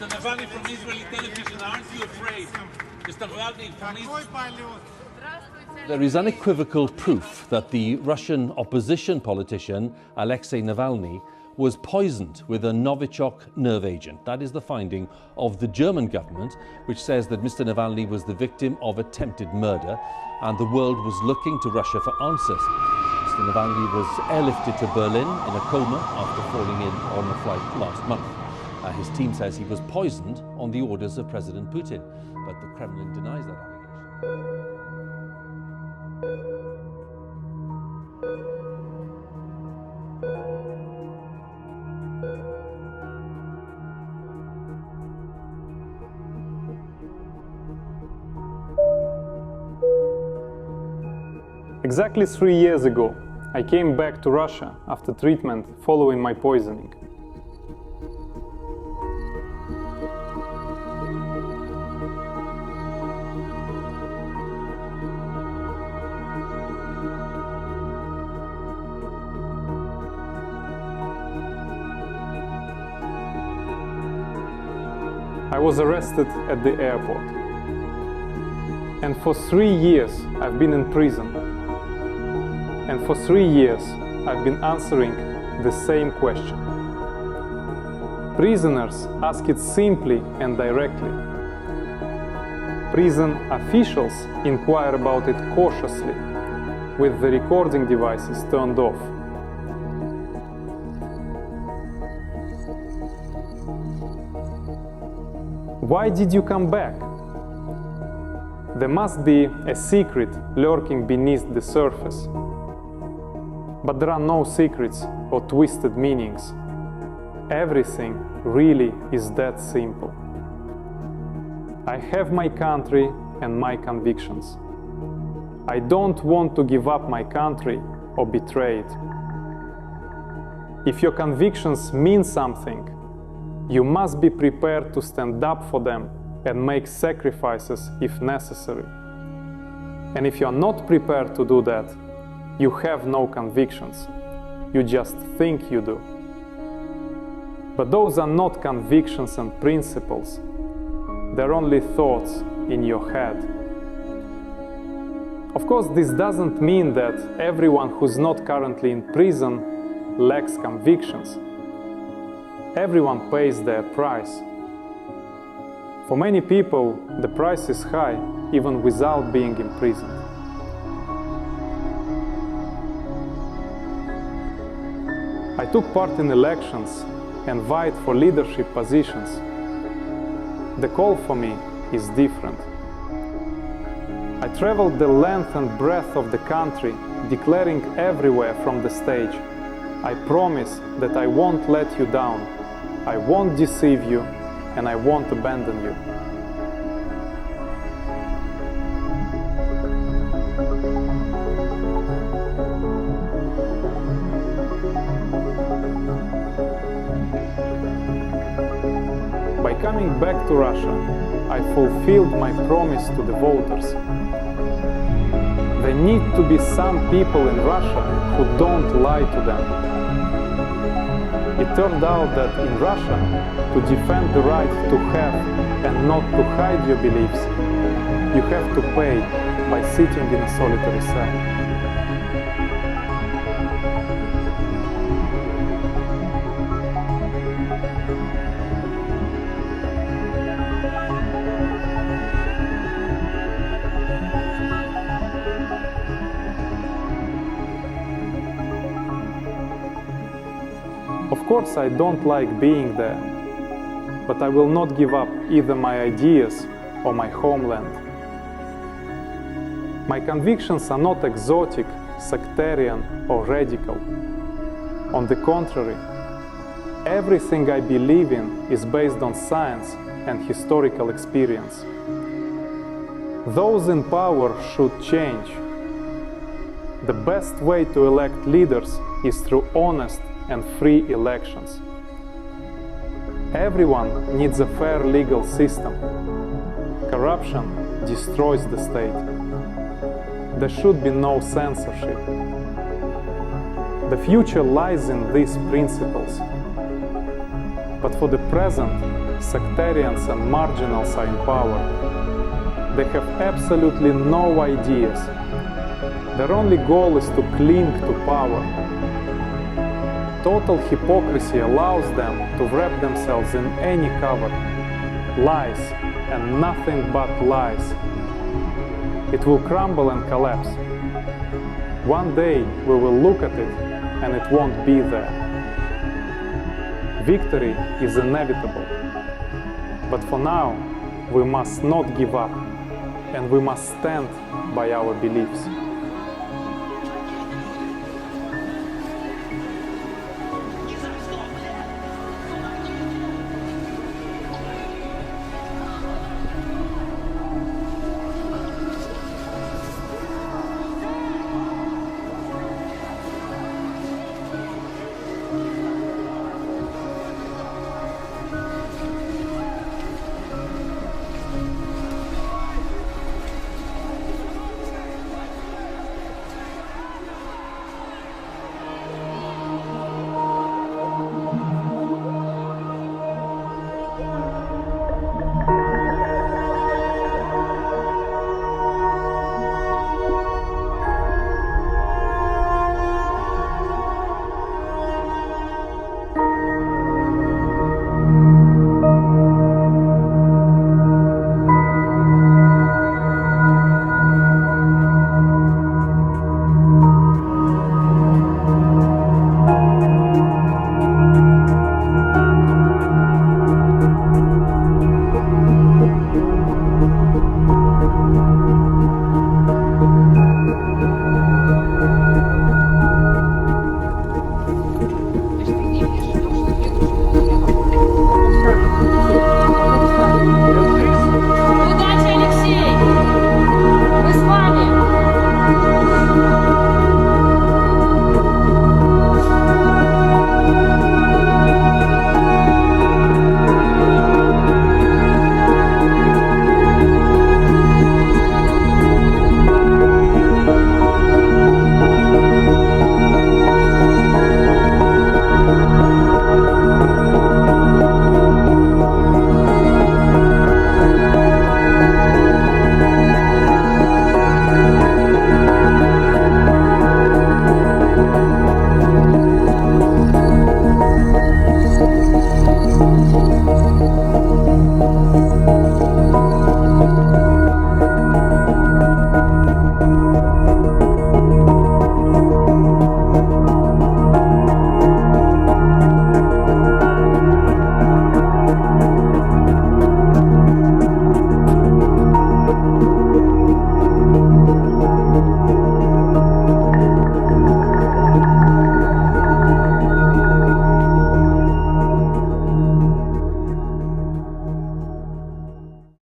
Navalny from Israeli television, aren't you afraid? Mr. Navalny from There is unequivocal proof that the Russian opposition politician Alexei Navalny was poisoned with a Novichok nerve agent. That is the finding of the German government, which says that Mr. Navalny was the victim of attempted murder, and the world was looking to Russia for answers. Mr. Navalny was airlifted to Berlin in a coma after falling in on a flight last month. His team says he was poisoned on the orders of President Putin, but the Kremlin denies that allegation. Exactly 3 years ago, I came back to Russia after treatment following my poisoning. I was arrested at the airport. And for 3 years I've been in prison. And for 3 years I've been answering the same question. Prisoners ask it simply and directly. Prison officials inquire about it cautiously, with the recording devices turned off. Why did you come back? There must be a secret lurking beneath the surface. But there are no secrets or twisted meanings. Everything really is that simple. I have my country and my convictions. I don't want to give up my country or betray it. If your convictions mean something, you must be prepared to stand up for them and make sacrifices if necessary. And if you are not prepared to do that, you have no convictions. You just think you do. But those are not convictions and principles. They're only thoughts in your head. Of course, this doesn't mean that everyone who's not currently in prison lacks convictions. Everyone pays their price. For many people, the price is high, even without being imprisoned. I took part in elections and vied for leadership positions. The call for me is different. I traveled the length and breadth of the country, declaring everywhere from the stage, I promise that I won't let you down, I won't deceive you, and I won't abandon you. By coming back to Russia, I fulfilled my promise to the voters. There need to be some people in Russia who don't lie to them. It turned out that in Russia, to defend the right to have and not to hide your beliefs, you have to pay by sitting in a solitary cell. Of course, I don't like being there, but I will not give up either my ideas or my homeland. My convictions are not exotic, sectarian, or radical. On the contrary, everything I believe in is based on science and historical experience. Those in power should change. The best way to elect leaders is through honest and free elections. Everyone needs a fair legal system. Corruption destroys the state. There should be no censorship. The future lies in these principles. But for the present, sectarians and marginals are in power. They have absolutely no ideas. Their only goal is to cling to power. Total hypocrisy allows them to wrap themselves in any cover. Lies, and nothing but lies. It will crumble and collapse. One day we will look at it and it won't be there. Victory is inevitable. But for now, we must not give up, and we must stand by our beliefs.